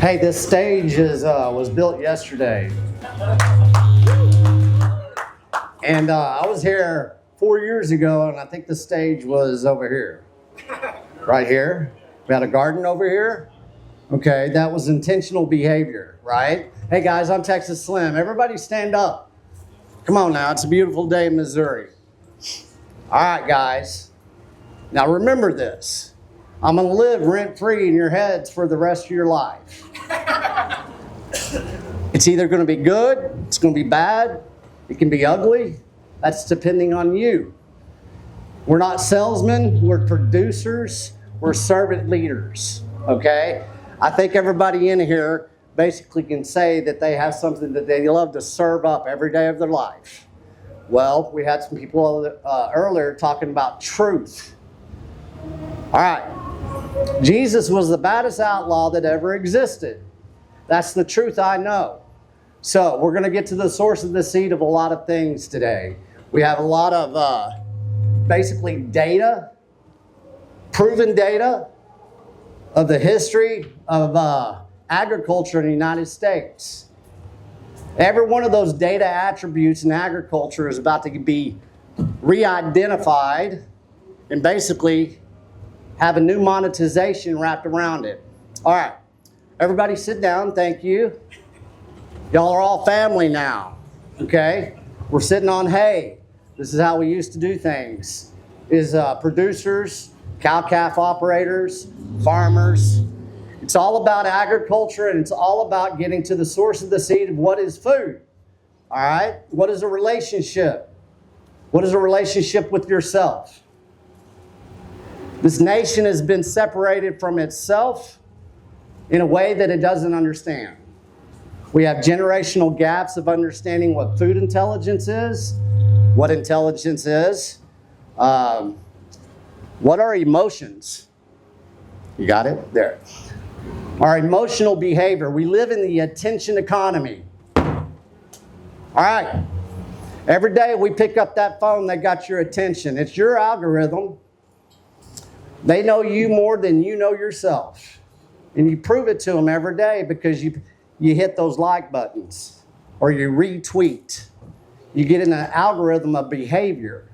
Hey, this stage was built yesterday. And I was here 4 years ago, and I think the stage was over here. Right here. We had a garden over here. Okay, that was intentional behavior, right? Hey guys, I'm Texas Slim. Everybody stand up. Come on now, it's a beautiful day in Missouri. All right, guys. Now remember this. I'm going to live rent-free in your heads for the rest of your life. It's either going to be good, it's going to be bad, it can be ugly. That's depending on you. We're not salesmen, we're producers, we're servant leaders, okay? I think everybody in here basically can say that they have something that they love to serve up every day of their life. Well, we had some people earlier talking about truth. All right. Jesus was the baddest outlaw that ever existed. That's the truth I know. So we're going to get to the source of the seed of a lot of things today. We have a lot of basically data, proven data of the history of agriculture in the United States. Every one of those data attributes in agriculture is about to be re-identified and basically have a new monetization wrapped around it. All right, everybody sit down, thank you. Y'all are all family now, okay? We're sitting on hay. This is how we used to do things. Is producers, cow-calf operators, farmers. It's all about agriculture, and it's all about getting to the source of the seed of what is food. All right? What is a relationship? What is a relationship with yourself? This nation has been separated from itself in a way that it doesn't understand. We have generational gaps of understanding what food intelligence is, what intelligence is, what are emotions? You got it? There. Our emotional behavior. We live in the attention economy. All right. Every day we pick up that phone that got your attention. It's your algorithm. They know you more than you know yourself. And you prove it to them every day because you hit those like buttons or you retweet. You get in an algorithm of behavior.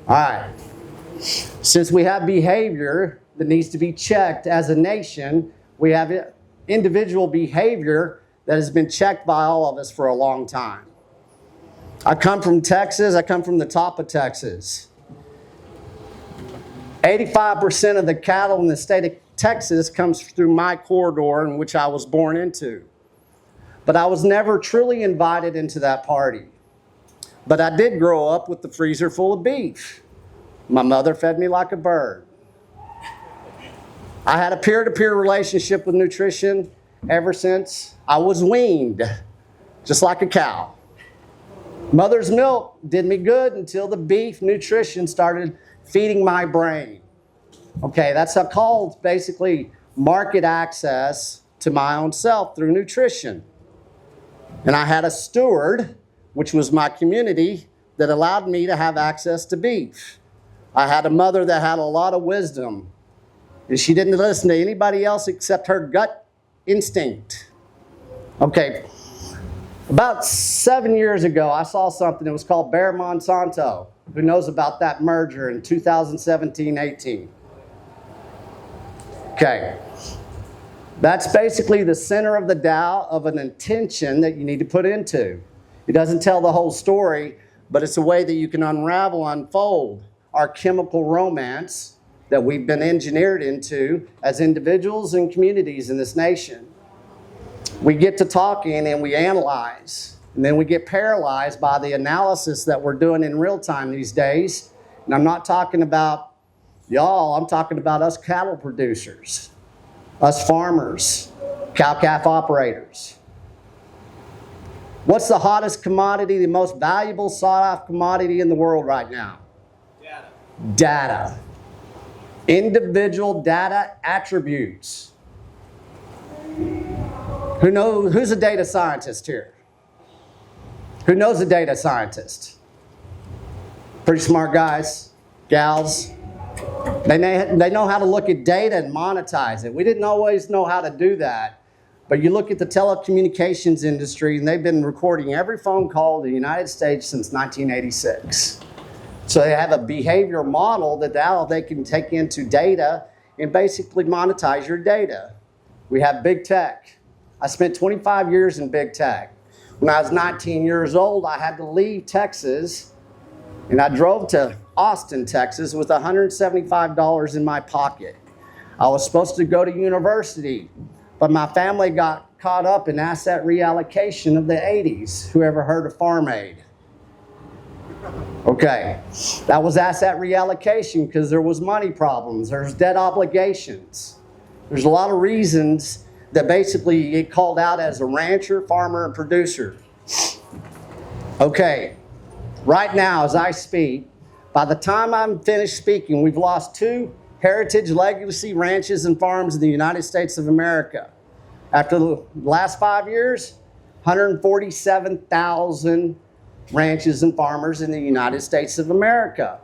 All right. Since we have behavior that needs to be checked as a nation, we have individual behavior that has been checked by all of us for a long time. I come from Texas. I come from the top of Texas. 85% of the cattle in the state of Texas comes through my corridor in which I was born into. But I was never truly invited into that party. But I did grow up with the freezer full of beef. My mother fed me like a bird. I had a peer-to-peer relationship with nutrition ever since I was weaned, just like a cow. Mother's milk did me good until the beef nutrition started feeding my brain. Okay, that's called basically market access to my own self through nutrition. And I had a steward, which was my community, that allowed me to have access to beef. I had a mother that had a lot of wisdom, and she didn't listen to anybody else except her gut instinct. Okay, about 7 years ago, I saw something that was called Bayer Monsanto. Who knows about that merger in 2017-18? Okay, that's basically the center of the Dow of an intention that you need to put into. It doesn't tell the whole story, but it's a way that you can unravel, unfold our chemical romance that we've been engineered into as individuals and communities in this nation. We get to talking and we analyze, and then we get paralyzed by the analysis that we're doing in real time these days. And I'm not talking about y'all, I'm talking about us cattle producers, us farmers, cow-calf operators. What's the hottest commodity, the most valuable sought-after commodity in the world right now? Data. Individual data attributes. Who's a data scientist here? Who knows a data scientist? Pretty smart guys, gals. They know how to look at data and monetize it. We didn't always know how to do that But you look at the telecommunications industry, and they've been recording every phone call in the United States since 1986. So they have a behavioral model that now they can take into data and basically monetize your data. We have big tech. I spent 25 years in big tech. When I was 19 years old, I had to leave Texas, and I drove to Austin, Texas with $175 in my pocket. I was supposed to go to university, but my family got caught up in asset reallocation of the 80s. Who ever heard of Farm Aid? Okay, that was asset reallocation because there was money problems, there's debt obligations. There's a lot of reasons that basically get called out as a rancher, farmer, and producer. Okay, right now as I speak, by the time I'm finished speaking, we've lost 2 heritage legacy ranches and farms in the United States of America. After the last 5 years, 147,000 ranches and farmers in the United States of America.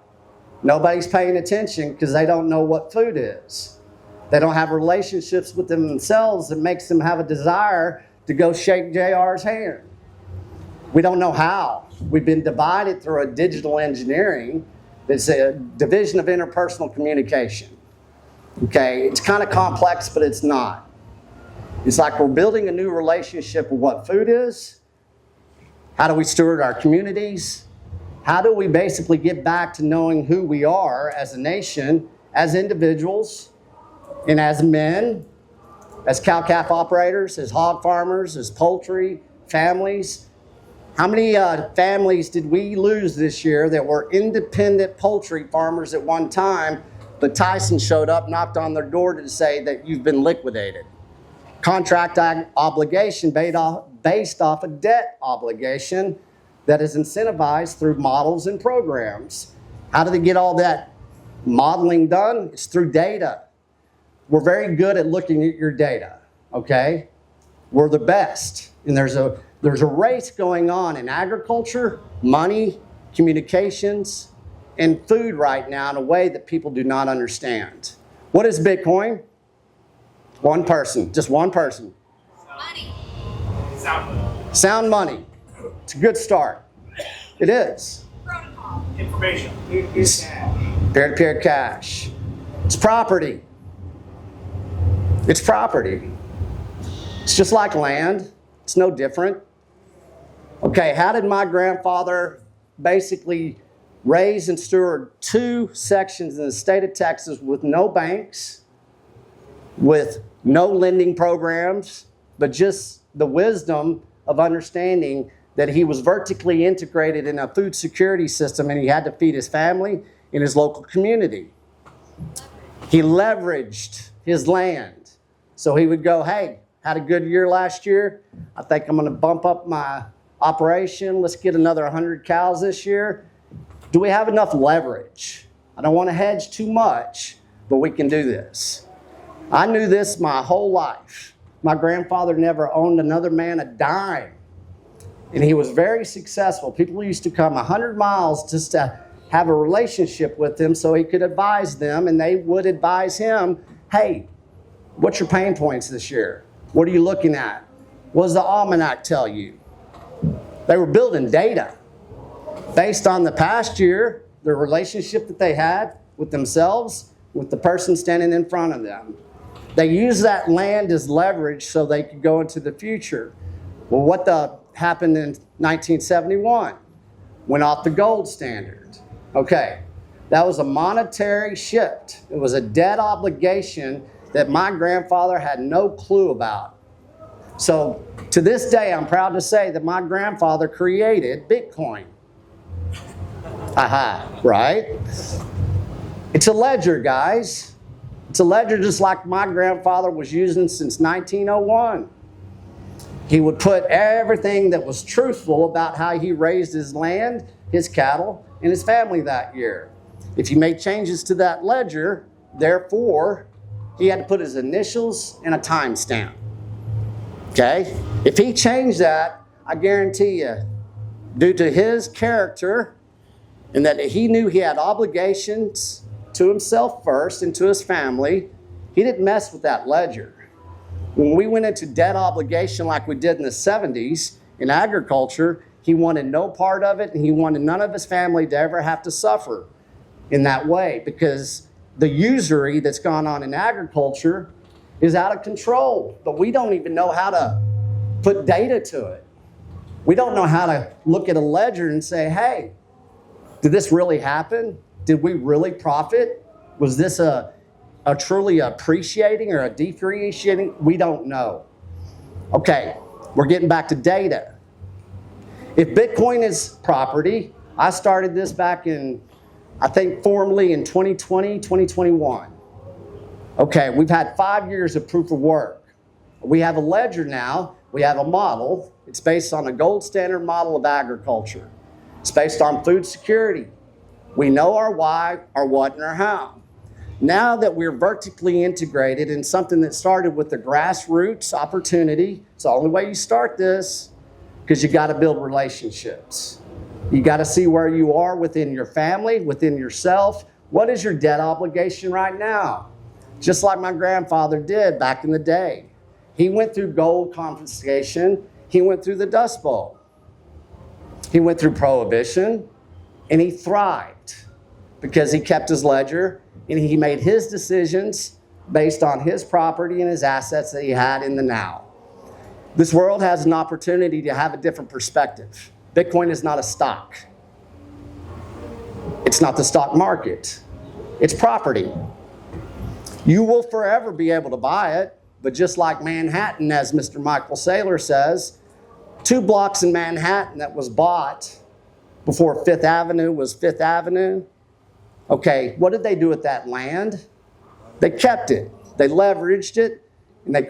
Nobody's paying attention because they don't know what food is. They don't have relationships with themselves that makes them have a desire to go shake JR's hand. We don't know how. We've been divided through a digital engineering that's a division of interpersonal communication. Okay, it's kind of complex, but it's not. It's like we're building a new relationship with what food is. How do we steward our communities? How do we basically get back to knowing who we are as a nation, as individuals, and as men, as cow-calf operators, as hog farmers, as poultry, families? How many families did we lose this year that were independent poultry farmers at one time, but Tyson showed up, knocked on their door to say that you've been liquidated? Contract obligation based off a debt obligation that is incentivized through models and programs. How do they get all that modeling done? It's through data. We're very good at looking at your data, okay? We're the best. And there's a race going on in agriculture, money, communications, and food right now in a way that people do not understand. What is Bitcoin? One person, just one person. Money. Sound money. Sound money. It's a good start. It is. Protocol. Information. It's peer-to-peer cash. It's property. It's property. It's just like land. It's no different. Okay, how did my grandfather basically raise and steward 2 sections in the state of Texas with no banks, with no lending programs, but just the wisdom of understanding that he was vertically integrated in a food security system and he had to feed his family in his local community. He leveraged his land. So he would go, hey, had a good year last year. I think I'm going to bump up my operation. Let's get another 100 cows this year. Do we have enough leverage? I don't want to hedge too much, but we can do this. I knew this my whole life. My grandfather never owned another man a dime, and he was very successful. People used to come 100 miles just to have a relationship with him so he could advise them, and they would advise him, hey, what's your pain points this year? What are you looking at? What does the almanac tell you? They were building data based on the past year, the relationship that they had with themselves, with the person standing in front of them. They used that land as leverage so they could go into the future. Well, what happened in 1971? Went off the gold standard. Okay, that was a monetary shift. It was a debt obligation that my grandfather had no clue about. So to this day, I'm proud to say that my grandfather created Bitcoin. Aha, right? It's a ledger, guys. It's a ledger just like my grandfather was using since 1901. He would put everything that was truthful about how he raised his land, his cattle, and his family that year. If you made changes to that ledger, therefore, he had to put his initials and a timestamp. Okay? If he changed that, I guarantee you, due to his character, and that he knew he had obligations to himself first and to his family, he didn't mess with that ledger. When we went into debt obligation like we did in the 70s in agriculture, he wanted no part of it, and he wanted none of his family to ever have to suffer in that way, because the usury that's gone on in agriculture is out of control. But we don't even know how to put data to it. We don't know how to look at a ledger and say, hey, did this really happen? Did we really profit? Was this a truly appreciating or a depreciating? We don't know. Okay, we're getting back to data. If Bitcoin is property, I started this back in, I think formally in 2020, 2021. Okay, we've had 5 years of proof of work. We have a ledger now, we have a model. It's based on a gold standard model of agriculture. It's based on food security. We know our why, our what, and our how. Now that we're vertically integrated in something that started with the grassroots opportunity, it's the only way you start this, because you got to build relationships. You got to see where you are within your family, within yourself. What is your debt obligation right now? Just like my grandfather did back in the day. He went through gold confiscation. He went through the Dust Bowl. He went through Prohibition, and he thrived because he kept his ledger and he made his decisions based on his property and his assets that he had in the now. This world has an opportunity to have a different perspective. Bitcoin is not a stock. It's not the stock market. It's property. You will forever be able to buy it, but just like Manhattan, as Mr. Michael Saylor says, 2 blocks in Manhattan that was bought before Fifth Avenue was Fifth Avenue. Okay, what did they do with that land? They kept it. They leveraged it, and they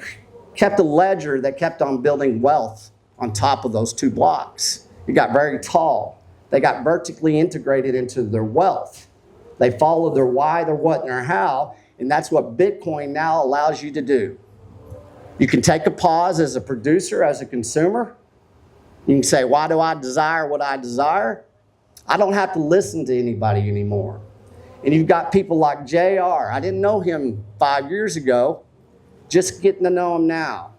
kept a ledger that kept on building wealth on top of those 2 blocks. It got very tall. They got vertically integrated into their wealth. They followed their why, their what, and their how, and that's what Bitcoin now allows you to do. You can take a pause as a producer, as a consumer. You can say, why do I desire what I desire? I don't have to listen to anybody anymore. And you've got people like JR. I didn't know him 5 years ago, just getting to know him now.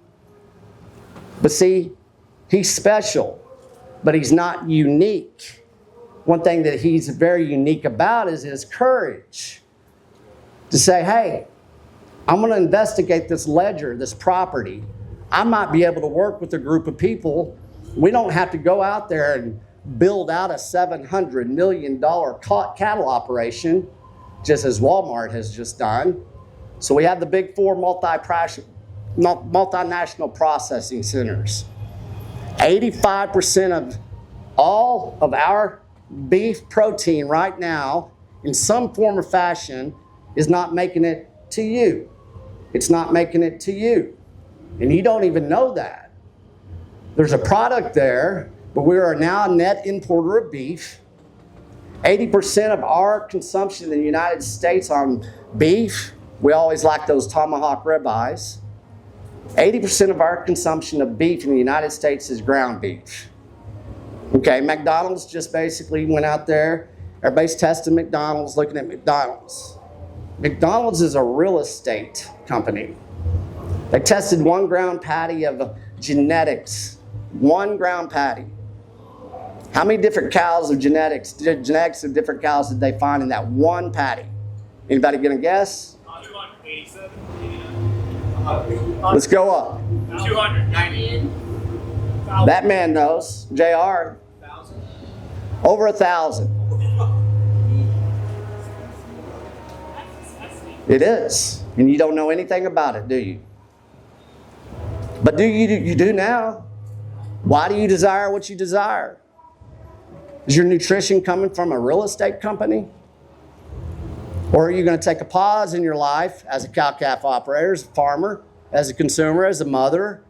But see, he's special, but he's not unique. One thing that he's very unique about is his courage to say, hey, I'm going to investigate this ledger, this property. I might be able to work with a group of people. We don't have to go out there and build out a $700 million cattle operation, just as Walmart has just done. So we have the big 4 multinational processing centers. 85% of all of our beef protein right now, in some form or fashion, is not making it to you. It's not making it to you. And you don't even know that. There's a product there, but we are now a net importer of beef. 80% of our consumption in the United States on beef, we always like those tomahawk ribeyes. 80% of our consumption of beef in the United States is ground beef. Okay, McDonald's just basically went out there. Everybody's testing McDonald's, looking at McDonald's. McDonald's is a real estate company. They tested 1 ground patty of genetics. 1 ground patty. How many different cows of genetics of different cows did they find in that 1 patty? Anybody gonna guess? 287. Let's go up. 290. That man knows. JR. 1,000. Over 1,000. It is. And you don't know anything about it, do you? But do you do now? Why do you desire what you desire? Is your nutrition coming from a real estate company? Or are you going to take a pause in your life as a cow-calf operator, as a farmer, as a consumer, as a mother,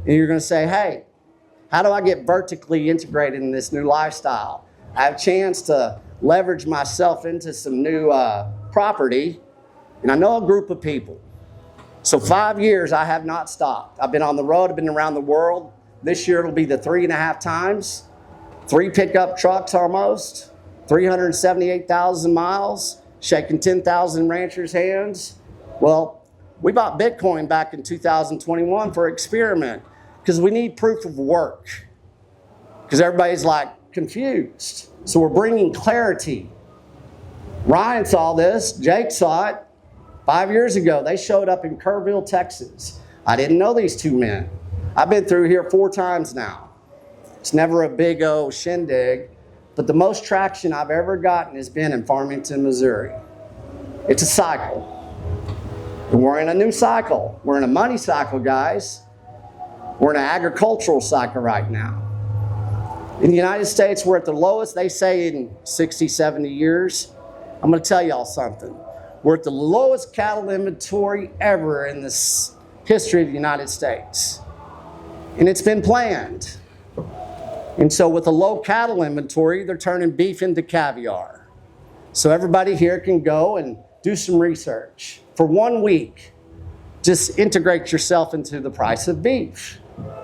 and you're going to say, hey, how do I get vertically integrated in this new lifestyle? I have a chance to leverage myself into some new property, and I know a group of people. So 5 years, I have not stopped. I've been on the road. I've been around the world. This year, it'll be the 3.5 times. 3 pickup trucks almost. 378,000 miles. Shaking 10,000 ranchers' hands. Well, We bought Bitcoin back in 2021 for experiment because we need proof of work. Because everybody's like confused. So we're bringing clarity. Ryan saw this, Jake saw it 5 years ago. They showed up in Kerrville, Texas. I didn't know these two men. I've been through here 4 times now. It's never a big old shindig, but the most traction I've ever gotten has been in Farmington, Missouri. It's a cycle. And we're in a new cycle. We're in a money cycle, guys. We're in an agricultural cycle right now. In the United States, we're at the lowest, they say, in 60, 70 years. I'm going to tell y'all something. We're at the lowest cattle inventory ever in the history of the United States. And it's been planned. And so with a low cattle inventory, they're turning beef into caviar. So everybody here can go and do some research. For 1 week, just integrate yourself into the price of beef.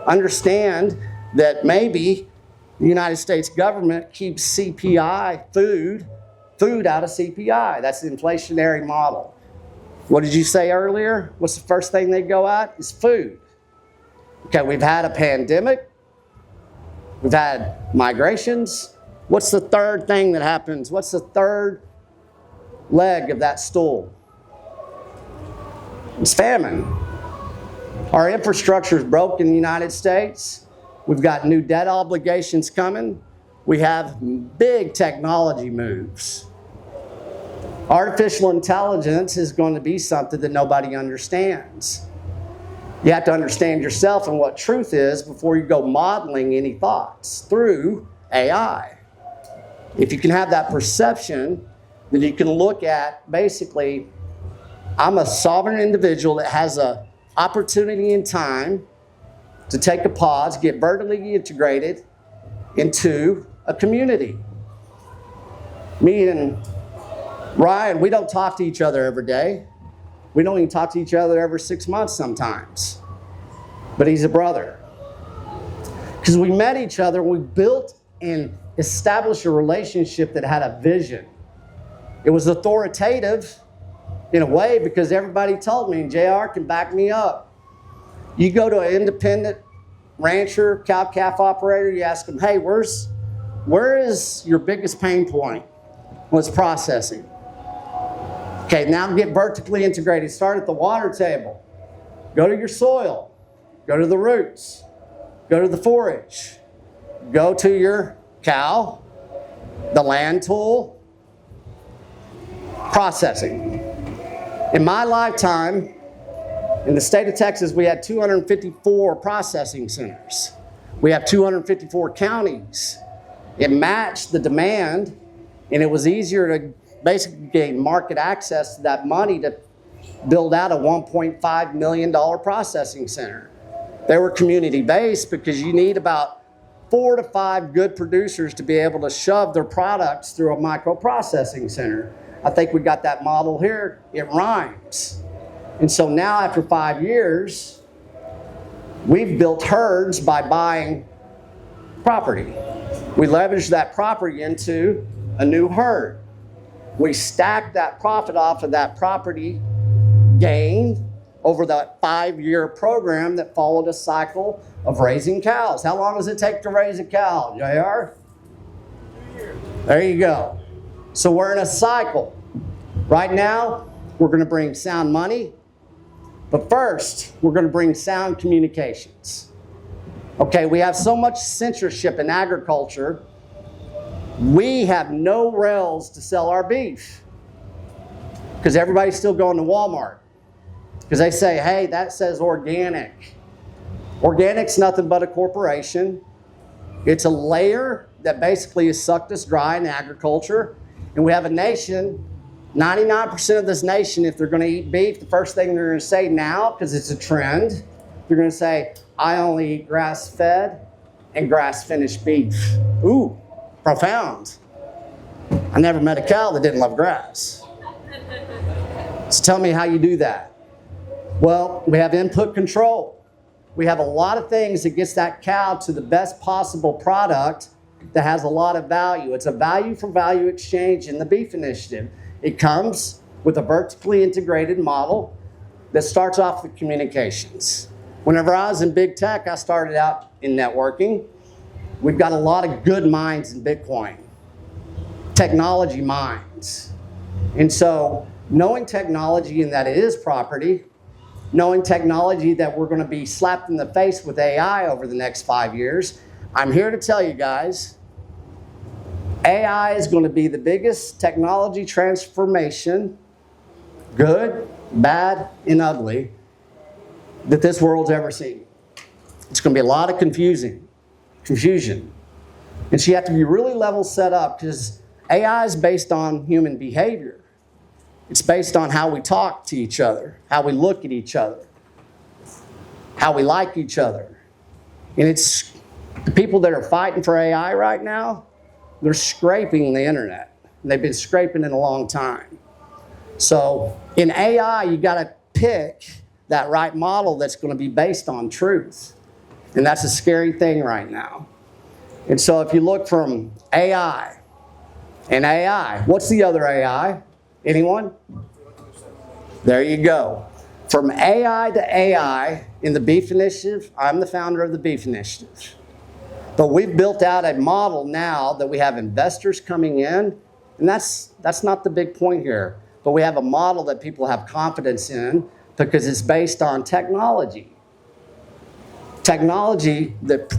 Understand that maybe the United States government keeps CPI, food out of CPI. That's the inflationary model. What did you say earlier? What's the first thing they go at? Is food. Okay, we've had a pandemic. We've had migrations. What's the third thing that happens? What's the third leg of that stool? It's famine. Our infrastructure is broke in the United States. We've got new debt obligations coming. We have big technology moves. Artificial intelligence is going to be something that nobody understands. You have to understand yourself and what truth is before you go modeling any thoughts through AI. If you can have that perception, then you can look at basically, I'm a sovereign individual that has an opportunity in time to take a pause, get vertically integrated into a community. Me and Ryan, we don't talk to each other every day. We don't even talk to each other every 6 months sometimes. But he's a brother. Because we met each other and we built and established a relationship that had a vision. It was authoritative in a way because everybody told me, and JR can back me up. You go to an independent rancher, cow-calf operator, you ask them, hey, where is your biggest pain point? Well, it's processing. Okay, now get vertically integrated. Start at the water table. Go to your soil. Go to the roots. Go to the forage. Go to your cow, the land tool, processing. In my lifetime, in the state of Texas, we had 254 processing centers. We have 254 counties. It matched the demand, and it was easier to basically gain market access to that money to build out a $1.5 million processing center. They were community-based because you need about 4 to 5 good producers to be able to shove their products through a microprocessing center. I think we got that model here. It rhymes. And so now after 5 years, we've built herds by buying property. We leveraged that property into a new herd. We stacked that profit off of that property gain over that 5-year program that followed a cycle of raising cows. How long does it take to raise a cow, JR? 2 years. There you go. So we're in a cycle. Right now, we're going to bring sound money, but first, we're going to bring sound communications. Okay, we have so much censorship in agriculture, we have no rails to sell our beef because everybody's still going to Walmart because they say, hey, that says organic. Organic's nothing but a corporation. It's a layer that basically has sucked us dry in agriculture. And we have a nation, 99% of this nation, if they're going to eat beef, the first thing they're going to say now, because it's a trend, they're going to say, I only eat grass-fed and grass-finished beef. Ooh, profound. I never met a cow that didn't love grass. So tell me how you do that. Well, we have input control. We have a lot of things that gets that cow to the best possible product that has a lot of value. It's a value for value exchange in the beef initiative. It comes with a vertically integrated model. that starts off with communications. Whenever I was in big tech, I started out in networking. We've got a lot of good minds in Bitcoin, technology minds. And so knowing technology and that it is property, knowing technology that we're going to be slapped in the face with AI over the next 5 years, I'm here to tell you guys, AI is going to be the biggest technology transformation, good, bad, and ugly, that this world's ever seen. It's going to be a lot of confusion. And so you have to be really level set up because AI is based on human behavior. It's based on how we talk to each other, how we look at each other, how we like each other. And it's the people that are fighting for AI right now, they're scraping the internet. And they've been scraping it a long time. So in AI, you got to pick that right model that's going to be based on truth. And that's a scary thing right now. And so if you look from AI and AI, what's the other AI? Anyone? There you go. From AI to AI in the Beef Initiative, I'm the founder of the Beef Initiative. But we've built out a model now that we have investors coming in, and that's not the big point here. But we have a model that people have confidence in because it's based on technology. Technology that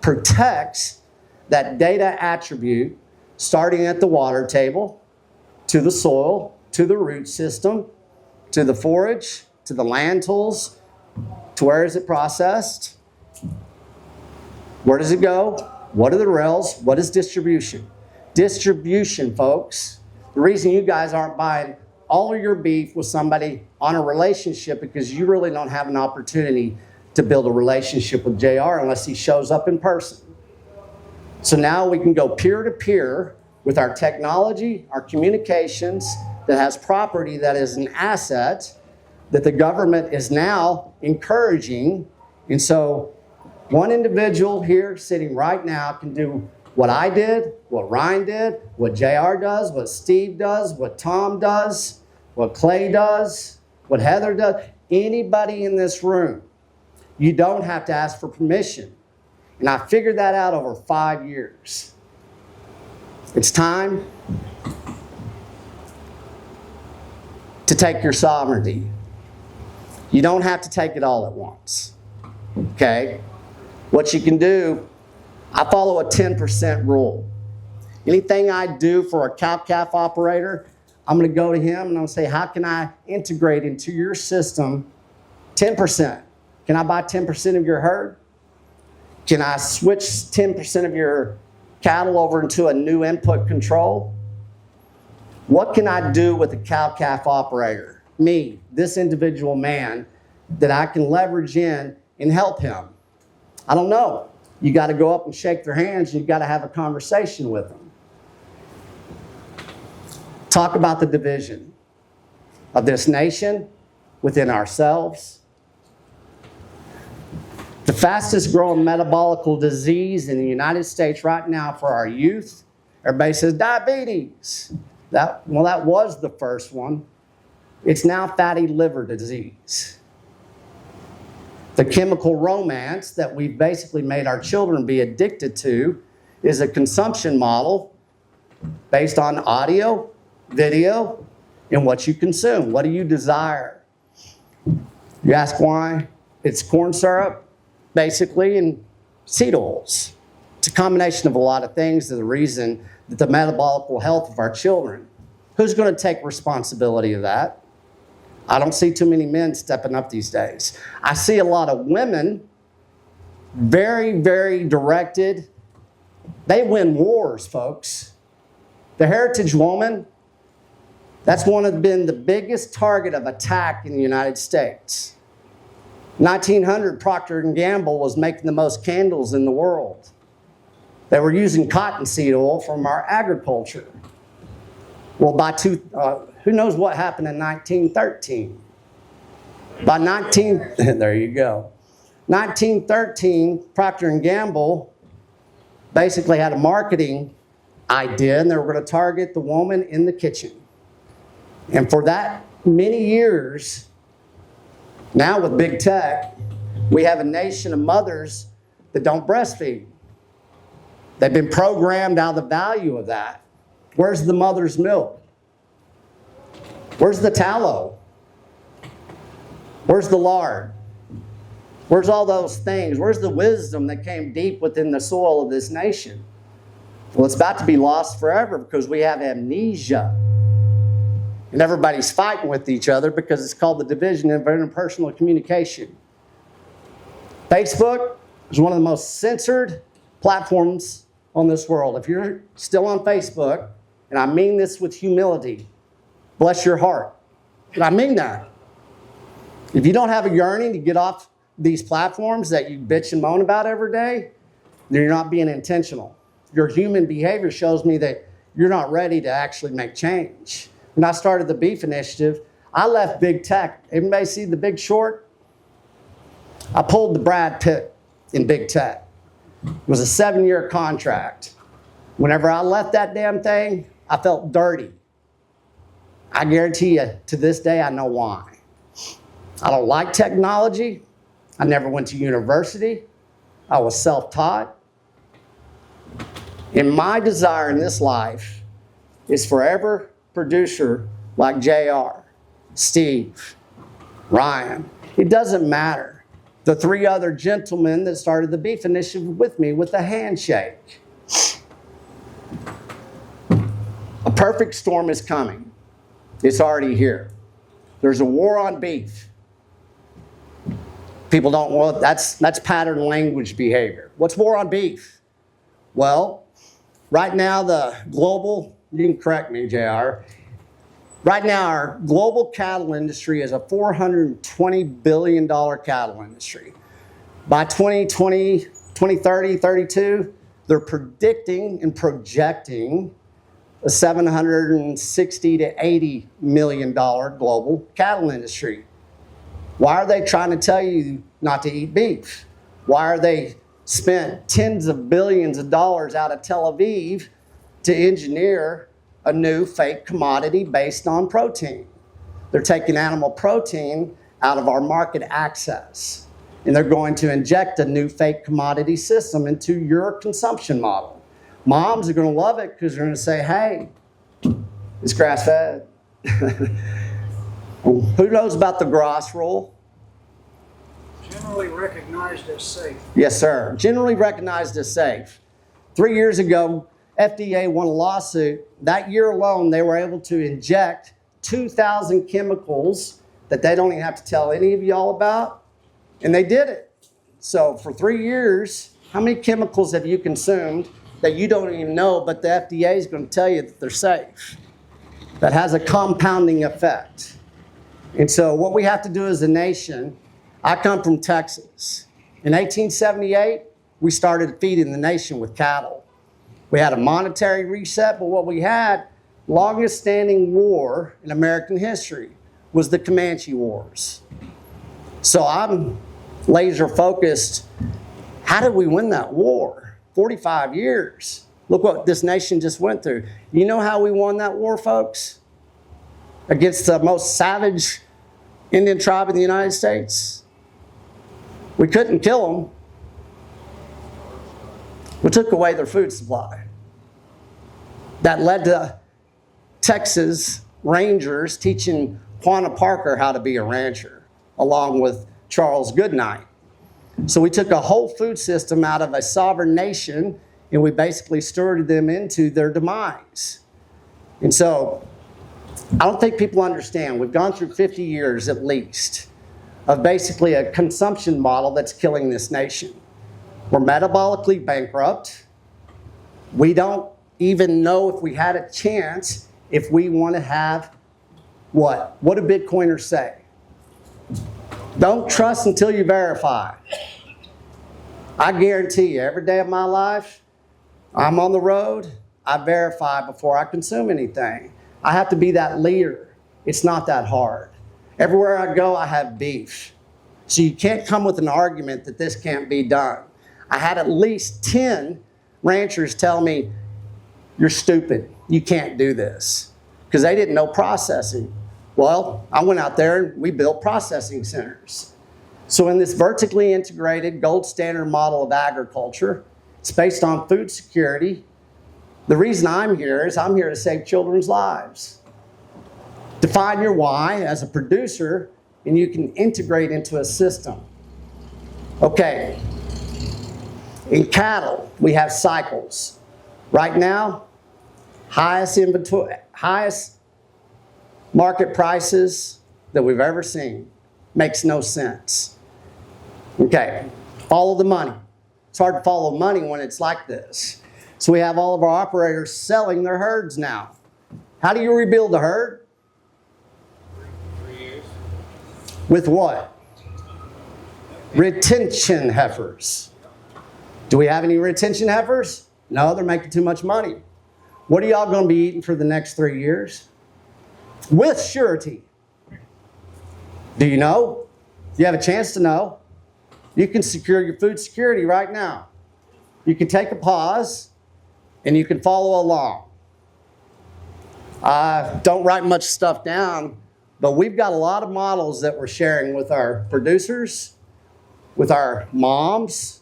protects that data attribute starting at the water table, to the soil, to the root system, to the forage, to the land tools, to where is it processed? Where does it go? What are the rails? What is distribution? Distribution, folks. The reason you guys aren't buying all of your beef with somebody on a relationship because you really don't have an opportunity to build a relationship with JR unless he shows up in person. So now we can go peer to peer with our technology, our communications that has property that is an asset that the government is now encouraging. And so one individual here sitting right now can do what I did, what Ryan did, what JR does, what Steve does, what Tom does, what Clay does, what Heather does. Anybody in this room. You don't have to ask for permission. And I figured that out over 5 years. It's time to take your sovereignty. You don't have to take it all at once. Okay? What you can do, I follow a 10% rule. Anything I do for a cow-calf operator, I'm going to go to him and I'm going to say, how can I integrate into your system 10%? Can I buy 10% of your herd? Can I switch 10% of your cattle over into a new input control? What can I do with a cow-calf operator? Me, this individual man, that I can leverage in and help him? I don't know. You got to go up and shake their hands. You got to have a conversation with them. Talk about the division of this nation within ourselves. The fastest growing metabolic disease in the United States right now for our youth, everybody says diabetes. That was the first one. It's now fatty liver disease. The chemical romance that we've basically made our children be addicted to is a consumption model based on audio, video, and what you consume. What do you desire? You ask why? It's corn syrup, basically, and seed oils. It's a combination of a lot of things that are the reason that the metabolic health of our children. Who's going to take responsibility of that? I don't see too many men stepping up these days. I see a lot of women, very, very directed. They win wars, folks. The heritage woman, that's been the biggest target of attack in the United States. 1900, Procter & Gamble was making the most candles in the world. They were using cottonseed oil from our agriculture. Well, who knows what happened in 1913? There you go. 1913, Procter & Gamble basically had a marketing idea, and they were going to target the woman in the kitchen. And for that many years, Now with big tech, we have a nation of mothers that don't breastfeed. They've been programmed out of the value of that. Where's the mother's milk? Where's the tallow? Where's the lard? Where's all those things? Where's the wisdom that came deep within the soil of this nation? Well, it's about to be lost forever because we have amnesia. And everybody's fighting with each other because it's called the division of interpersonal communication. Facebook is one of the most censored platforms on this world. If you're still on Facebook, and I mean this with humility, bless your heart. And I mean that. If you don't have a yearning to get off these platforms that you bitch and moan about every day, then you're not being intentional. Your human behavior shows me that you're not ready to actually make change. When I started the Beef Initiative, I left big tech. Everybody see The Big Short? I pulled the Brad Pitt in big tech. It was a 7-year contract. Whenever I left that damn thing, I felt dirty. I guarantee you, to this day, I know why. I don't like technology. I never went to university. I was self-taught. And my desire in this life is for every producer like JR, Steve, Ryan. It doesn't matter. The 3 other gentlemen that started the Beef Initiative with me with a handshake. A perfect storm is coming. It's already here. There's a war on beef. People don't want, that's pattern language behavior. What's war on beef? Well, right now the global, you can correct me, JR. Right now our global cattle industry is a $420 billion cattle industry. By 2020, 2030, 32, they're predicting and projecting a $760 to $80 million global cattle industry. Why are they trying to tell you not to eat beef? Why are they spent tens of billions of dollars out of Tel Aviv to engineer a new fake commodity based on protein? They're taking animal protein out of our market access, and they're going to inject a new fake commodity system into your consumption model. Moms are going to love it because they're going to say, hey, it's grass-fed. Who knows about the Gross rule? Generally recognized as safe. Yes, sir. Generally recognized as safe. 3 years ago, FDA won a lawsuit. That year alone, they were able to inject 2,000 chemicals that they don't even have to tell any of y'all about, and they did it. So for 3 years, how many chemicals have you consumed that you don't even know, but the FDA is going to tell you that they're safe? That has a compounding effect. And so what we have to do as a nation, I come from Texas. In 1878, we started feeding the nation with cattle. We had a monetary reset, but what we had, longest standing war in American history, was the Comanche Wars. So I'm laser focused. How did we win that war? 45 years. Look what this nation just went through. You know how we won that war, folks? Against the most savage Indian tribe in the United States? We couldn't kill them. We took away their food supply. That led to Texas Rangers teaching Quanah Parker how to be a rancher, along with Charles Goodnight. So we took a whole food system out of a sovereign nation, and we basically stewarded them into their demise. And so I don't think people understand. We've gone through 50 years at least of basically a consumption model that's killing this nation. We're metabolically bankrupt. We don't even know if we had a chance if we want to have what? What do Bitcoiners say? Don't trust until you verify. I guarantee you, every day of my life, I'm on the road, I verify before I consume anything. I have to be that leader. It's not that hard. Everywhere I go, I have beef. So you can't come with an argument that this can't be done. I had at least 10 ranchers tell me, you're stupid, you can't do this, because they didn't know processing. Well, I went out there and we built processing centers. So in this vertically integrated gold standard model of agriculture, it's based on food security. The reason I'm here is I'm here to save children's lives. Define your why as a producer, and you can integrate into a system. Okay, in cattle, we have cycles. Right now, highest inventory, highest market prices that we've ever seen. Makes no sense. Okay, follow the money. It's hard to follow money when it's like this. So we have all of our operators selling their herds now. How do you rebuild a herd? 3 years. With what? Retention heifers. Do we have any retention heifers? No, they're making too much money. What are y'all going to be eating for the next 3 years? With surety. Do you know? Do you have a chance to know? You can secure your food security right now. You can take a pause and you can follow along. I don't write much stuff down, but we've got a lot of models that we're sharing with our producers, with our moms,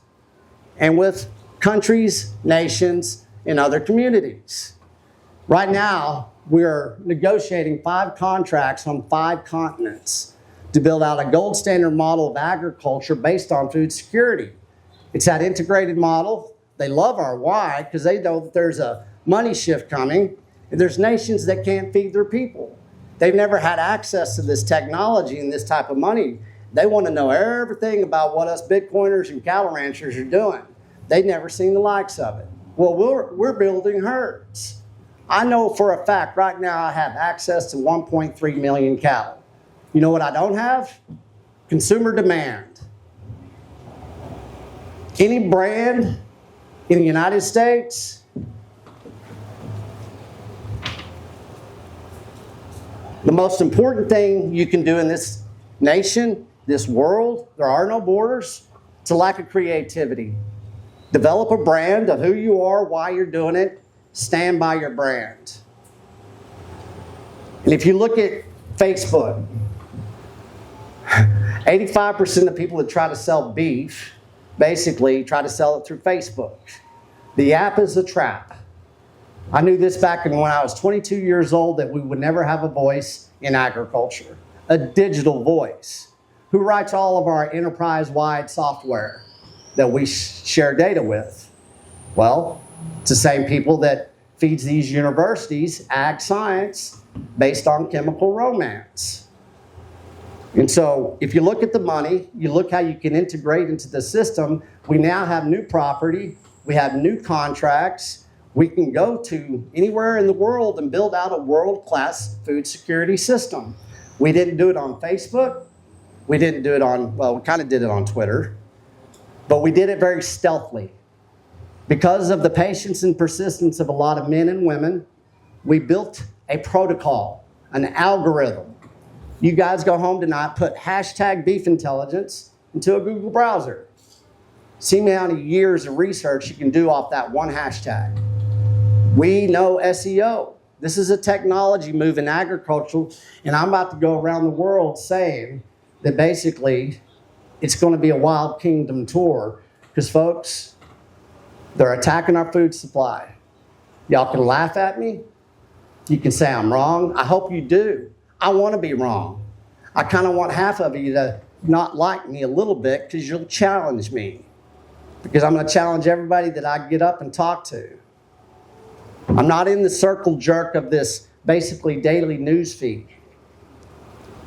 and with countries, nations, and other communities. Right now, we are negotiating 5 contracts on 5 continents to build out a gold standard model of agriculture based on food security. It's that integrated model. They love our why because they know that there's a money shift coming, and there's nations that can't feed their people. They've never had access to this technology and this type of money. They want to know everything about what us Bitcoiners and cattle ranchers are doing. They've never seen the likes of it. Well, we're building herds. I know for a fact right now I have access to 1.3 million cattle. You know what I don't have? Consumer demand. Any brand in the United States, the most important thing you can do in this nation, this world, there are no borders, it's a lack of creativity. Develop a brand of who you are, why you're doing it, stand by your brand. And if you look at Facebook, 85% of people that try to sell beef basically try to sell it through Facebook. The app is a trap. I knew this back when I was 22 years old that we would never have a voice in agriculture, a digital voice. Who writes all of our enterprise-wide software that we share data with? Well, it's the same people that feeds these universities ag science based on chemical romance. And so if you look at the money, you look how you can integrate into the system, we now have new property, we have new contracts, we can go to anywhere in the world and build out a world-class food security system. We didn't do it on Facebook, we didn't do it on, well, we kind of did it on Twitter, but we did it very stealthily. Because of the patience and persistence of a lot of men and women, we built a protocol, an algorithm. You guys go home tonight, put hashtag beef intelligence into a Google browser. See how many years of research you can do off that one hashtag. We know SEO. This is a technology move in agriculture, and I'm about to go around the world saying that basically it's going to be a wild kingdom tour because, folks, they're attacking our food supply. Y'all can laugh at me. You can say I'm wrong. I hope you do. I want to be wrong. I kind of want half of you to not like me a little bit because you'll challenge me. Because I'm going to challenge everybody that I get up and talk to. I'm not in the circle jerk of this basically daily news feed.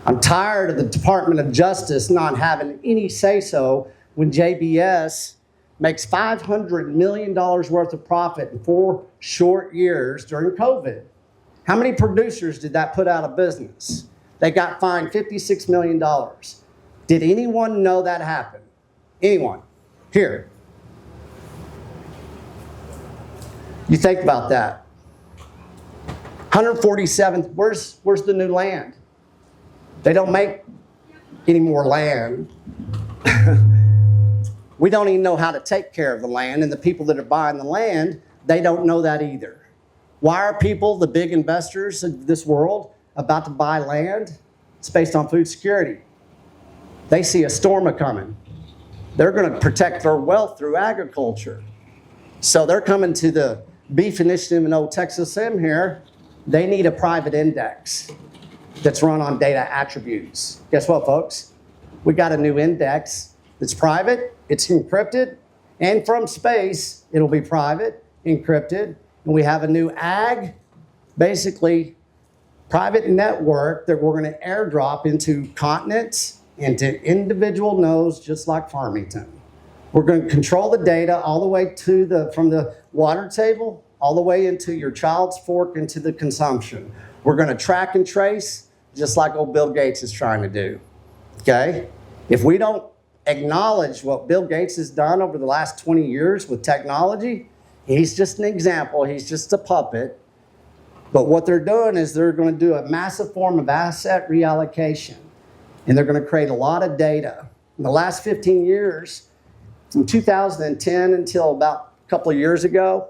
I'm tired of the Department of Justice not having any say-so when JBS makes $500 million worth of profit in 4 short years during COVID. How many producers did that put out of business? They got fined $56 million. Did anyone know that happened? Anyone? Here. You think about that. 147th, where's the new land? They don't make any more land. We don't even know how to take care of the land, and the people that are buying the land, they don't know that either. Why are people, the big investors of this world, about to buy land? It's based on food security. They see a storm a-coming. They're going to protect their wealth through agriculture. So they're coming to the Beef Initiative in Old Texas A&M here. They need a private index that's run on data attributes. Guess what, folks? We got a new index that's private, it's encrypted, and from space, it'll be private, encrypted, and we have a new ag, basically private network that we're going to airdrop into continents, into individual nodes, just like Farmington. We're going to control the data all the way to from the water table, all the way into your child's fork, into the consumption. We're going to track and trace, just like old Bill Gates is trying to do, okay? If we don't acknowledge what Bill Gates has done over the last 20 years with technology, he's just an example, he's just a puppet. But what they're doing is they're going to do a massive form of asset reallocation, and they're going to create a lot of data. In the last 15 years, from 2010 until about a couple of years ago,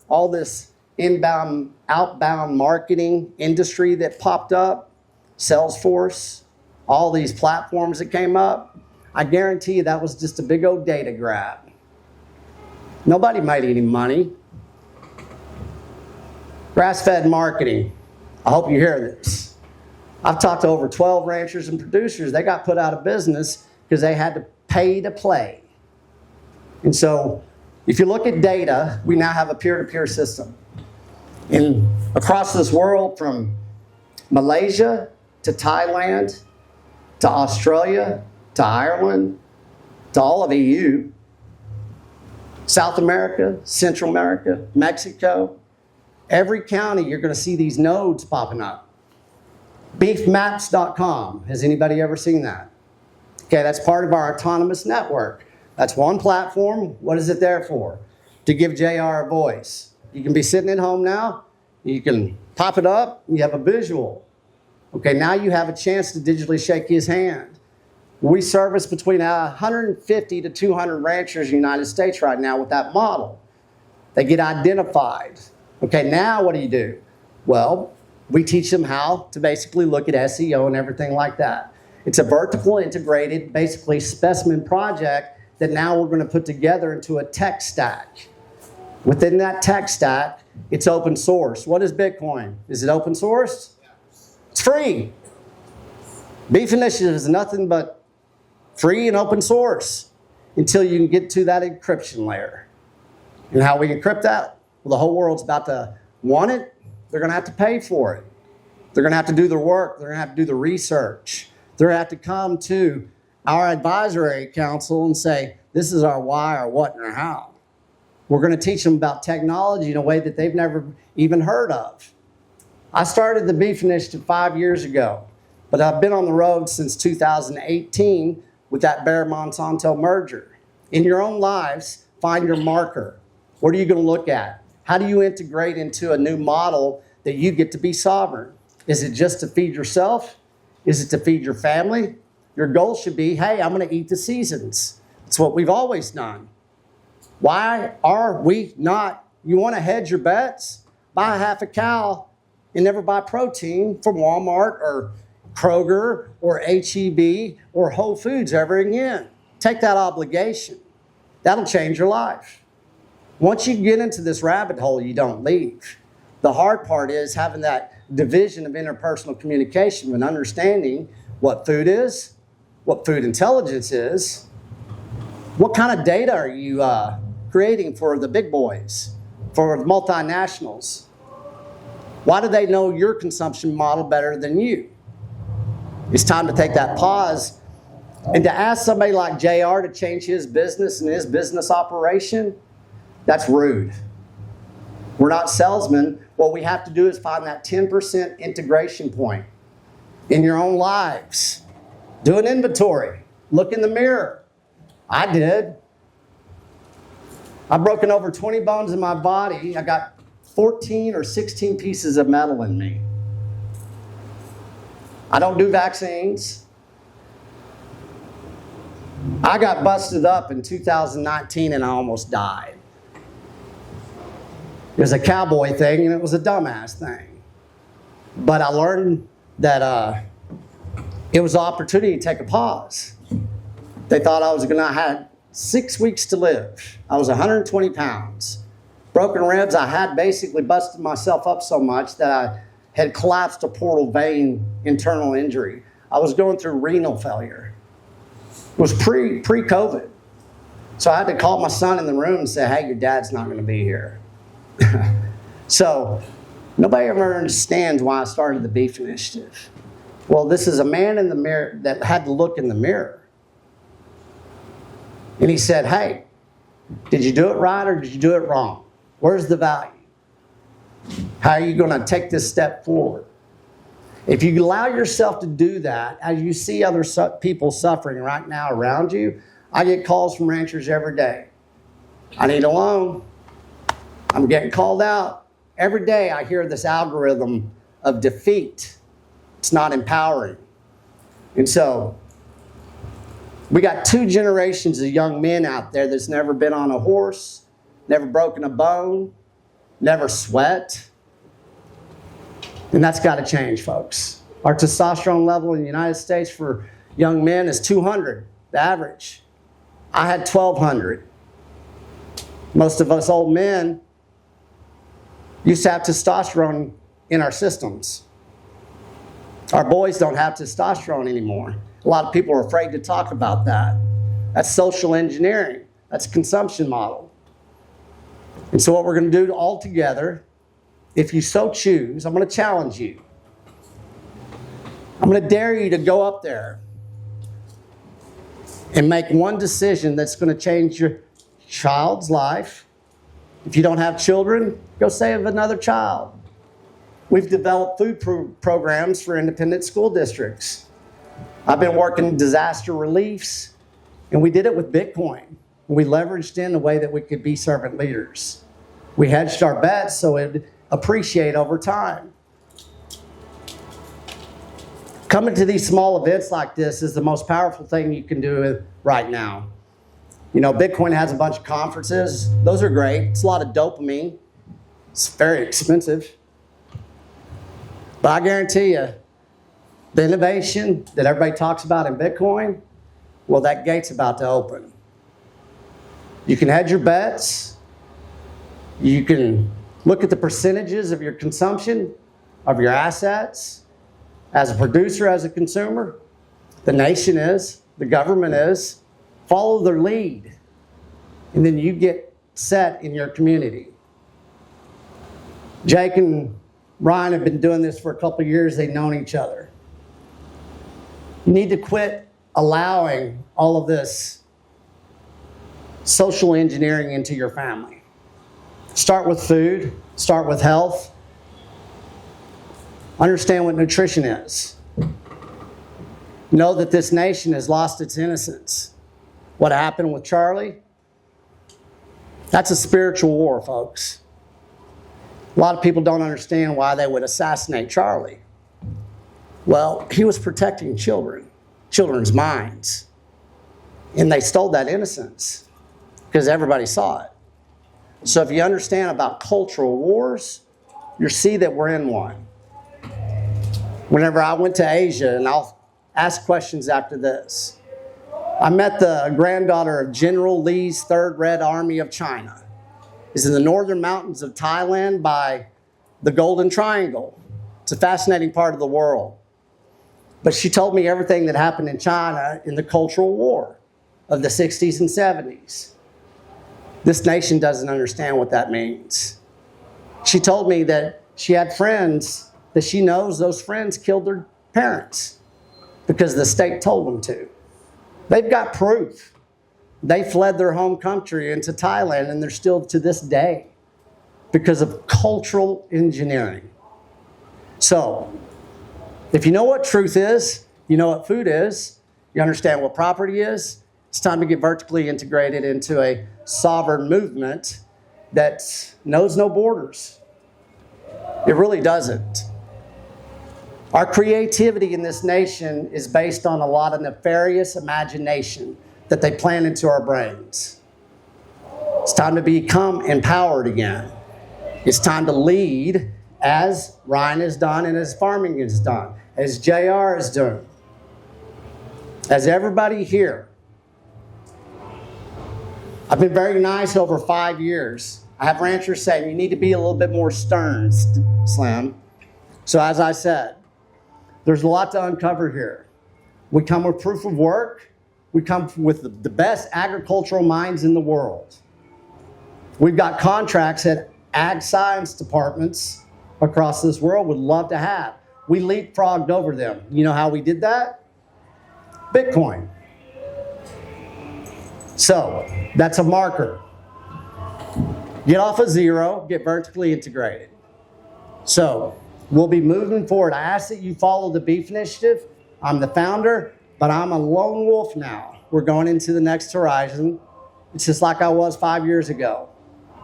all this inbound, outbound marketing industry that popped up, Salesforce, all these platforms that came up, I guarantee you that was just a big old data grab. Nobody made any money. Grass-fed marketing. I hope you hear this. I've talked to over 12 ranchers and producers. They got put out of business because they had to pay to play. And so if you look at data, we now have a peer-to-peer system. Across this world, from Malaysia to Thailand to Australia to Ireland to all of EU, South America, Central America, Mexico, every county you're going to see these nodes popping up. Beefmaps.com, has anybody ever seen that? Okay, that's part of our autonomous network. That's one platform. What is it there for? To give JR a voice. You can be sitting at home now, you can pop it up, and you have a visual. Okay, now you have a chance to digitally shake his hand. We service between 150 to 200 ranchers in the United States right now with that model. They get identified. Okay, now what do? Well, we teach them how to basically look at SEO and everything like that. It's a vertical integrated, basically specimen project that now we're going to put together into a tech stack. Within that tech stack, it's open source. What is Bitcoin? Is it open source? It's free. Beef Initiative is nothing but free and open source until you can get to that encryption layer. And how we encrypt that? Well, the whole world's about to want it. They're going to have to pay for it. They're going to have to do their work. They're going to have to do the research. They're going to have to come to our advisory council and say, this is our why, our what, and our how. We're going to teach them about technology in a way that they've never even heard of. I started the Beef Initiative 5 years ago, but I've been on the road since 2018 with that Bayer-Monsanto merger. In your own lives, find your marker. What are you going to look at? How do you integrate into a new model that you get to be sovereign? Is it just to feed yourself? Is it to feed your family? Your goal should be, hey, I'm going to eat the seasons. It's what we've always done. Why are we not? You want to hedge your bets? Buy a half a cow and never buy protein from Walmart or Kroger or HEB or Whole Foods ever again. Take that obligation. That'll change your life. Once you get into this rabbit hole, you don't leave. The hard part is having that division of interpersonal communication and understanding what food is, what food intelligence is, what kind of data are you creating for the big boys, for multinationals. Why do they know your consumption model better than you? It's time to take that pause and to ask somebody like JR to change his business and his business operation. That's rude. We're not salesmen. What we have to do is find that 10% integration point in your own lives. Do an inventory. Look in the mirror. I did. I've broken over 20 bones in my body. I got 14 or 16 pieces of metal in me. I don't do vaccines. I got busted up in 2019 and I almost died. It was a cowboy thing and it was a dumbass thing. But I learned that it was an opportunity to take a pause. They thought I was going to have 6 weeks to live. I was 120 pounds. Broken ribs, I had basically busted myself up so much that I had collapsed a portal vein internal injury. I was going through renal failure. It was pre-COVID. So I had to call my son in the room and say, hey, your dad's not going to be here. So nobody ever understands why I started the Beef Initiative. Well, this is a man in the mirror that had to look in the mirror. And he said, hey, did you do it right or did you do it wrong? Where's the value? How are you going to take this step forward? If you allow yourself to do that, as you see other people suffering right now around you, I get calls from ranchers every day. I need a loan. I'm getting called out. Every day I hear this algorithm of defeat. It's not empowering. And so we got 2 generations of young men out there that's never been on a horse, never broken a bone, never sweat. And that's got to change, folks. Our testosterone level in the United States for young men is 200, the average. I had 1,200. Most of us old men used to have testosterone in our systems. Our boys don't have testosterone anymore. A lot of people are afraid to talk about that. That's social engineering. That's a consumption model. And so what we're going to do all together, if you so choose, I'm going to challenge you. I'm going to dare you to go up there and make one decision that's going to change your child's life. If you don't have children, go save another child. We've developed food programs for independent school districts. I've been working disaster reliefs, and we did it with Bitcoin. We leveraged in a way that we could be servant leaders. We hedged our bets so it'd appreciate over time. Coming to these small events like this is the most powerful thing you can do right now. You know, Bitcoin has a bunch of conferences. Those are great. It's a lot of dopamine. It's very expensive. But I guarantee you, the innovation that everybody talks about in Bitcoin, well, that gate's about to open. You can hedge your bets. You can look at the percentages of your consumption, of your assets. As a producer, as a consumer, the nation is, the government is. Follow their lead. And then you get set in your community. Jake and Ryan have been doing this for a couple of years. They've known each other. You need to quit allowing all of this social engineering into your family. Start with food. Start with health. Understand what nutrition is. Know that this nation has lost its innocence. What happened with Charlie? That's a spiritual war, folks. A lot of people don't understand why they would assassinate Charlie. Well, he was protecting children, children's minds. And they stole that innocence because everybody saw it. So if you understand about cultural wars, you'll see that we're in one. Whenever I went to Asia, and I'll ask questions after this, I met the granddaughter of General Lee's Third Red Army of China. It's in the northern mountains of Thailand by the Golden Triangle. It's a fascinating part of the world. But she told me everything that happened in China in the Cultural War of the 60s and 70s. This nation doesn't understand what that means. She told me that she had friends that she knows those friends killed their parents because the state told them to. They've got proof. They fled their home country into Thailand, and they're still to this day because of cultural engineering. So, if you know what truth is, you know what food is, you understand what property is, it's time to get vertically integrated into a sovereign movement that knows no borders. It really doesn't. Our creativity in this nation is based on a lot of nefarious imagination that they plant into our brains. It's time to become empowered again. It's time to lead as Ryan has done and as farming has done, as JR is doing. As everybody here, I've been very nice over 5 years. I have ranchers saying you need to be a little bit more stern, Slim. So as I said, there's a lot to uncover here. We come with proof of work. We come with the best agricultural minds in the world. We've got contracts that ag science departments across this world would love to have. We leapfrogged over them. You know how we did that? Bitcoin. So that's a marker. Get off of zero, get vertically integrated. So we'll be moving forward. I ask that you follow the Beef Initiative. I'm the founder, but I'm a lone wolf now. We're going into the next horizon. It's just like I was 5 years ago.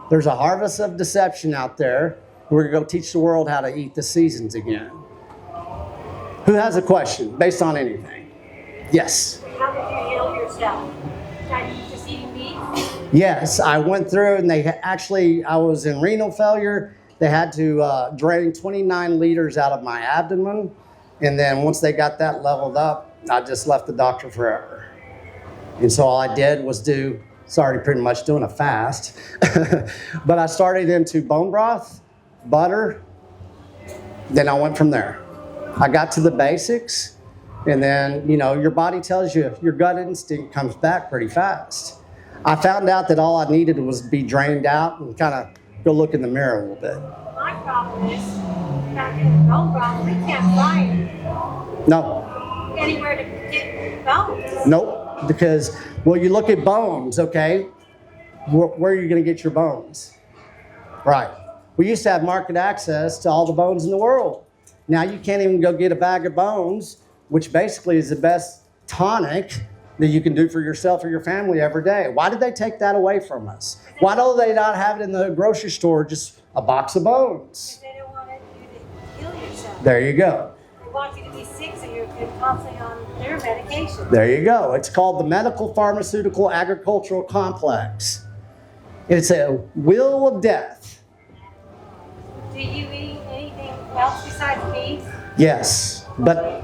There's a harvest of deception out there. We're going to go teach the world how to eat the seasons again. Who has a question based on anything? Yes. How did you heal yourself? Just eating meat? Yes, I went through and I was in renal failure. They had to drain 29 liters out of my abdomen. And then once they got that leveled up, I just left the doctor forever. And so all I did was already pretty much doing a fast. But I started into bone broth, butter. Then I went from there. I got to the basics. And then, your body tells you, your gut instinct comes back pretty fast. I found out that all I needed was be drained out and kind of go look in the mirror a little bit. My problem is, not getting bone broth, we can't find No. anywhere to get bones. Nope. Because, you look at bones, okay? Where are you going to get your bones? Right. We used to have market access to all the bones in the world. Now you can't even go get a bag of bones, which basically is the best tonic that you can do for yourself or your family every day. Why did they take that away from us? Why don't they not have it in the grocery store, just a box of bones? They don't want you to heal yourself. There you go. They want you to be sick, so you're constantly on their medication. There you go. It's called the medical, pharmaceutical, agricultural complex. It's a wheel of death. Do you eat anything else besides beef? Yes, but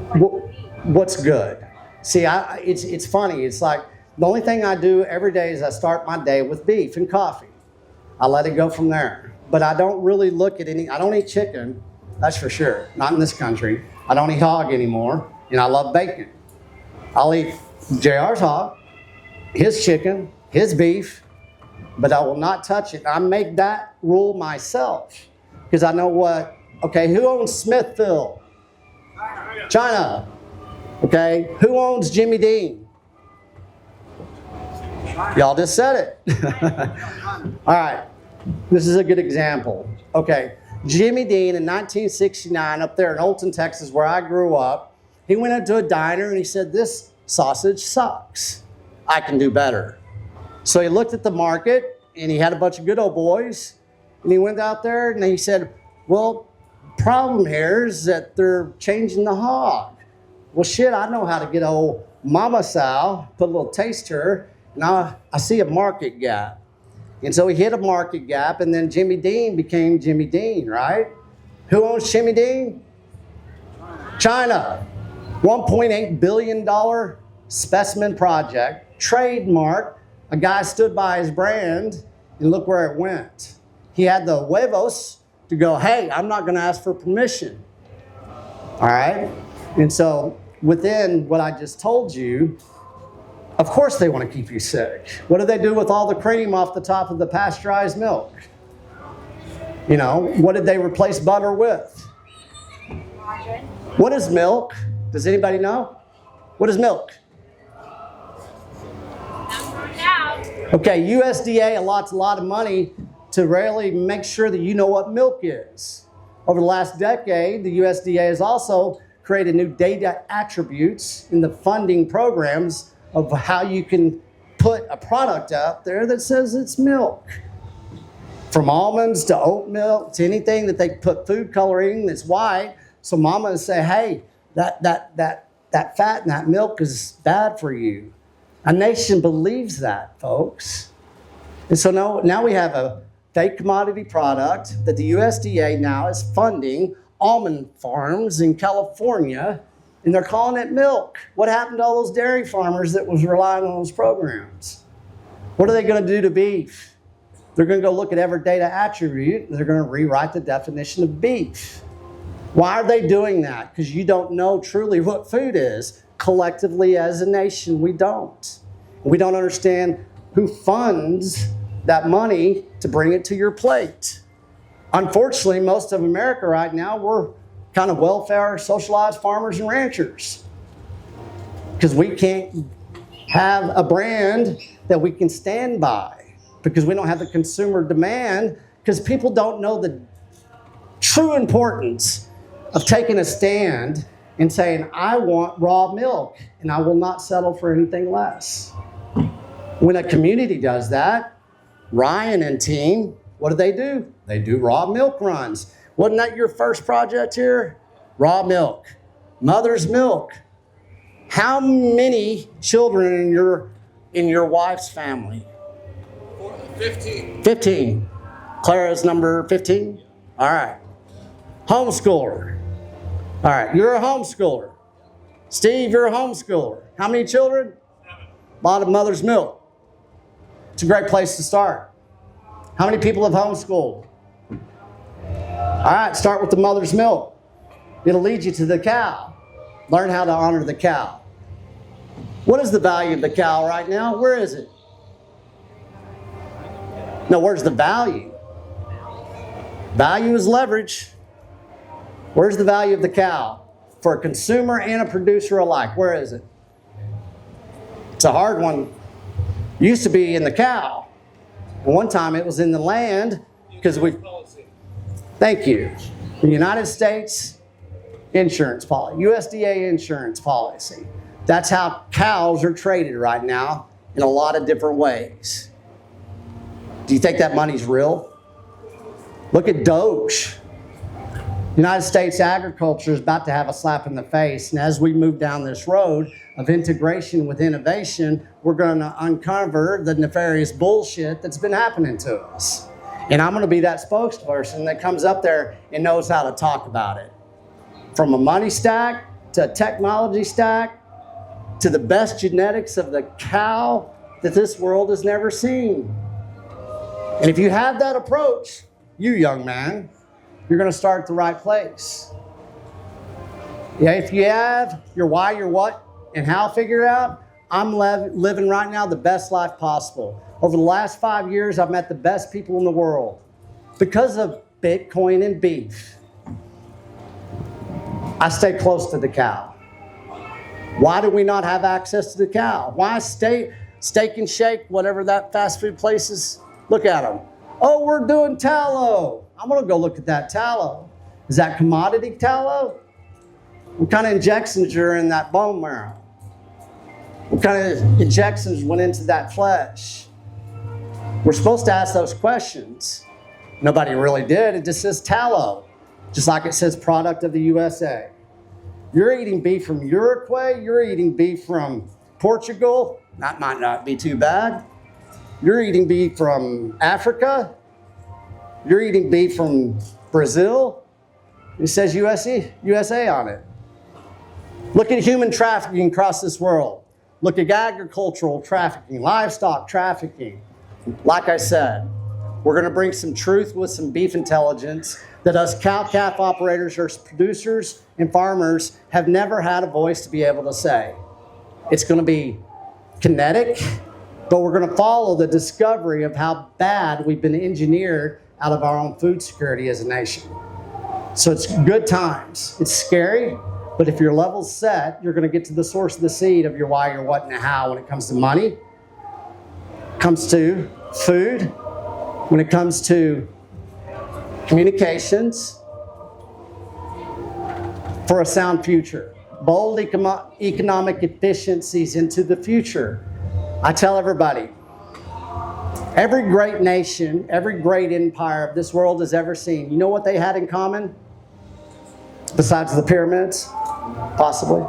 what's good? See, it's funny. It's like the only thing I do every day is I start my day with beef and coffee. I let it go from there. But I don't really look at I don't eat chicken, that's for sure. Not in this country. I don't eat hog anymore, and I love bacon. I'll eat JR's hog, his chicken, his beef, but I will not touch it. I make that rule myself because I know who owns Smithville? China. Okay, who owns Jimmy Dean? Y'all just said it. All right, this is a good example. Okay, Jimmy Dean in 1969 up there in Olton, Texas, where I grew up, he went into a diner and he said, "This sausage sucks. I can do better." So he looked at the market and he had a bunch of good old boys and he went out there and he said, "Well, problem here is that they're changing the hog." Well, shit, I know how to get old Mama Sow, put a little taste to her, and I see a market gap. And so he hit a market gap, and then Jimmy Dean became Jimmy Dean, right? Who owns Jimmy Dean? China. $1.8 billion specimen project, trademark. A guy stood by his brand, and look where it went. He had the huevos to go, "Hey, I'm not going to ask for permission." All right? And so within what I just told you, of course they want to keep you sick. What do they do with all the cream off the top of the pasteurized milk? What did they replace butter with? Margarine. What is milk? Does anybody know? What is milk? Okay, USDA allots a lot of money to really make sure that you know what milk is. Over the last decade, the USDA has also created new data attributes in the funding programs of how you can put a product out there that says it's milk. From almonds to oat milk to anything that they put food coloring that's white. So mamas say, "Hey, that fat in that milk is bad for you." A nation believes that, folks. And so now we have a fake commodity product that the USDA now is funding almond farms in California and they're calling it milk. What happened to all those dairy farmers that was relying on those programs? What are they going to do to beef? They're going to go look at every data attribute, and they're going to rewrite the definition of beef. Why are they doing that? Because you don't know truly what food is. Collectively as a nation, we don't. We don't understand who funds that money to bring it to your plate. Unfortunately, most of America right now, we're kind of welfare, socialized farmers and ranchers. Because we can't have a brand that we can stand by. Because we don't have the consumer demand. Because people don't know the true importance of taking a stand and saying, I want raw milk and I will not settle for anything less. When a community does that, Ryan and team, what do? They do raw milk runs. Wasn't that your first project here? Raw milk, mother's milk. How many children in your wife's family? 15. 15. Clara's number 15? All right. Homeschooler. All right, you're a homeschooler. Steve, you're a homeschooler. How many children? 7. A lot of mother's milk. It's a great place to start. How many people have homeschooled? All right, start with the mother's milk. It'll lead you to the cow. Learn how to honor the cow. What is the value of the cow right now? Where is it? No, where's the value? Value is leverage. Where's the value of the cow? For a consumer and a producer alike, where is it? It's a hard one. It used to be in the cow. One time it was in the land because we... Thank you. The United States insurance policy, USDA insurance policy. That's how cows are traded right now in a lot of different ways. Do you think that money's real? Look at Doge. United States agriculture is about to have a slap in the face. And as we move down this road of integration with innovation, we're going to uncover the nefarious bullshit that's been happening to us. And I'm going to be that spokesperson that comes up there and knows how to talk about it. From a money stack to a technology stack to the best genetics of the cow that this world has never seen. And if you have that approach, you young man, you're going to start at the right place. Yeah, if you have your why, your what, and how figured out, I'm living right now the best life possible. Over the last 5 years, I've met the best people in the world because of Bitcoin and beef. I stay close to the cow. Why do we not have access to the cow? Why Steak and Shake, whatever that fast food place is? Look at them. Oh, we're doing tallow. I'm going to go look at that tallow. Is that commodity tallow? What kind of injections are in that bone marrow? What kind of injections went into that flesh? We're supposed to ask those questions. Nobody really did. It just says tallow, just like it says product of the USA. You're eating beef from Uruguay. You're eating beef from Portugal. That might not be too bad. You're eating beef from Africa. You're eating beef from Brazil. It says USA on it. Look at human trafficking across this world. Look at agricultural trafficking, livestock trafficking. Like I said, we're going to bring some truth with some beef intelligence that us cow-calf operators or producers and farmers have never had a voice to be able to say. It's going to be kinetic, but we're going to follow the discovery of how bad we've been engineered out of our own food security as a nation. So it's good times. It's scary, but if your level's set, you're going to get to the source of the seed of your why, your what, and your how when it comes to money, comes to food, when it comes to communications, for a sound future. Bold economic efficiencies into the future. I tell everybody, every great nation, every great empire this world has ever seen, you know what they had in common? Besides the pyramids? Possibly.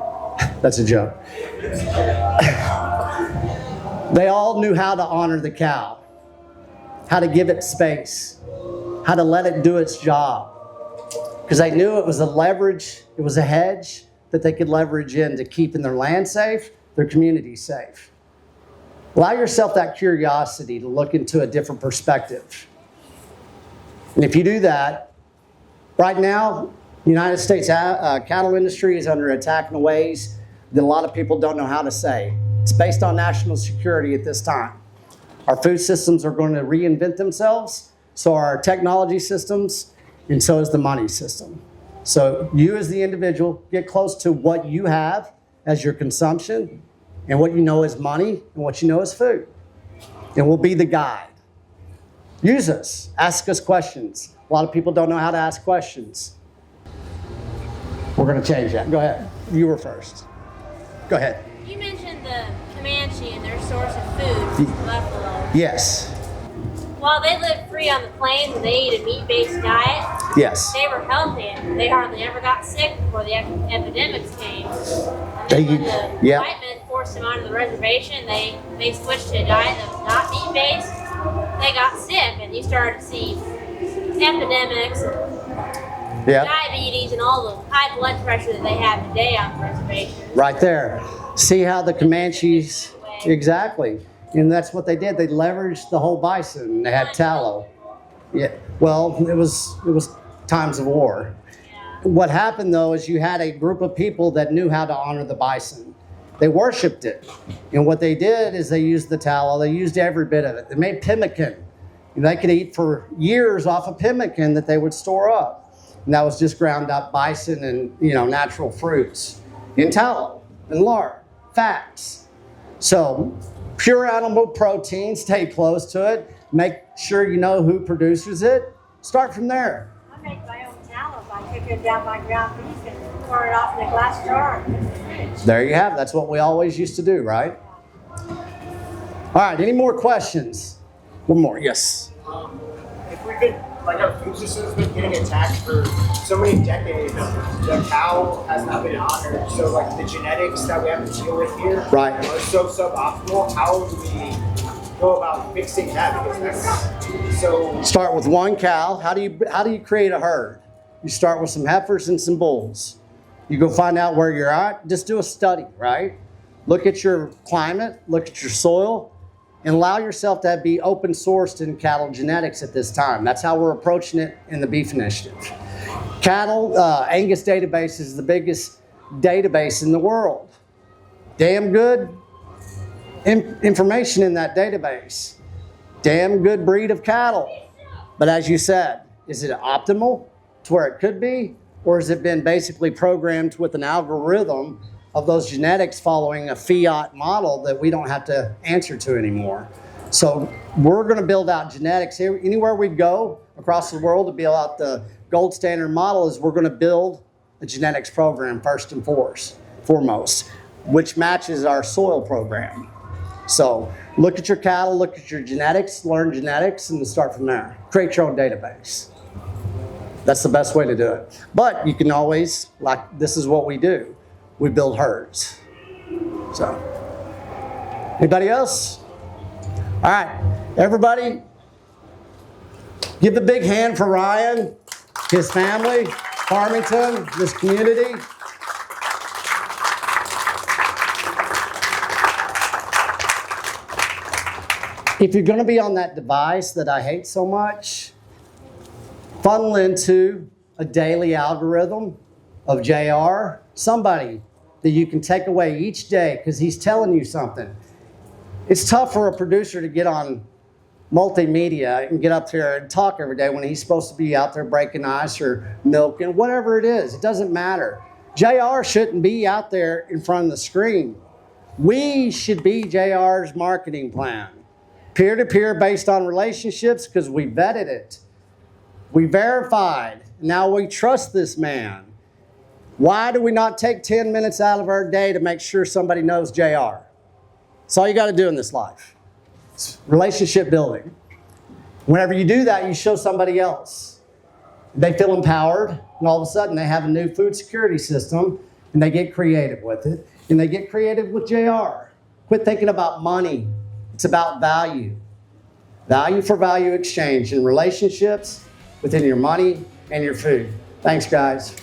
That's a joke. They all knew how to honor the cow, how to give it space, how to let it do its job. Because they knew it was a leverage, it was a hedge that they could leverage into keeping their land safe, their community safe. Allow yourself that curiosity to look into a different perspective. And if you do that, right now, the United States cattle industry is under attack in ways that a lot of people don't know how to say. It's based on national security at this time. Our food systems are going to reinvent themselves, so are our technology systems, and so is the money system. So you as the individual, get close to what you have as your consumption and what you know is money and what you know is food. And we'll be the guide. Use us. Ask us questions. A lot of people don't know how to ask questions. We're going to change that. Go ahead. You were first. Go ahead. You mentioned the Comanche and their source of food, buffalo. Yes. While they lived free on the plains and they ate a meat-based diet, Yes. they were healthy and they hardly ever got sick before the epidemics came. And They- then when the yeah. white men forced them onto the reservation, they switched to a diet that was not meat-based. They got sick and you started to see epidemics, Yeah. diabetes, and all the high blood pressure that they have today on the reservation. Right there. See how the Comanches, exactly. And that's what they did. They leveraged the whole bison. They had tallow. Yeah. Well, it was times of war. What happened though is you had a group of people that knew how to honor the bison. They worshipped it. And what they did is they used the tallow. They used every bit of it. They made pemmican. And they could eat for years off of pemmican that they would store up. And that was just ground up bison and, natural fruits in tallow and lard, fats. So pure animal protein, stay close to it. Make sure you know who produces it. Start from there. I make my own tallow by cooking down my ground beef and pour it off in a glass jar. There you have it. That's what we always used to do, right? All right, any more questions? One more, yes. If we could, our food system's been getting attacked for so many decades. The cow has not been honored. So, the genetics that we have to deal with here Right. are so suboptimal. How do we go about fixing that? Because that's so. Start with one cow. How do you create a herd? You start with some heifers and some bulls. You go find out where you're at. Just do a study, right? Look at your climate, look at your soil, and allow yourself to be open sourced in cattle genetics at this time. That's how we're approaching it in the beef initiative. Cattle, Angus database is the biggest database in the world. Damn good information in that database. Damn good breed of cattle. But as you said, is it optimal to where it could be? Or has it been basically programmed with an algorithm of those genetics following a fiat model that we don't have to answer to anymore? So we're going to build out genetics here. Anywhere we go across the world to build out the gold standard model is we're going to build a genetics program first and foremost, which matches our soil program. So look at your cattle, look at your genetics, learn genetics, and start from there. Create your own database. That's the best way to do it. But you can always, this is what we do. We build herds. So, anybody else? All right, everybody, give a big hand for Ryan, his family, Farmington, this community. If you're going to be on that device that I hate so much, funnel into a daily algorithm of JR, somebody that you can take away each day because he's telling you something. It's tough for a producer to get on multimedia and get up there and talk every day when he's supposed to be out there breaking ice or milking, whatever it is. It doesn't matter. JR shouldn't be out there in front of the screen. We should be JR's marketing plan. Peer-to-peer based on relationships because we vetted it. We verified. Now we trust this man. Why do we not take 10 minutes out of our day to make sure somebody knows JR? That's all you got to do in this life. It's relationship building. Whenever you do that, you show somebody else. They feel empowered, and all of a sudden they have a new food security system, and they get creative with it, and they get creative with JR. Quit thinking about money. It's about value. Value for value exchange in relationships, within your money and your food. Thanks, guys.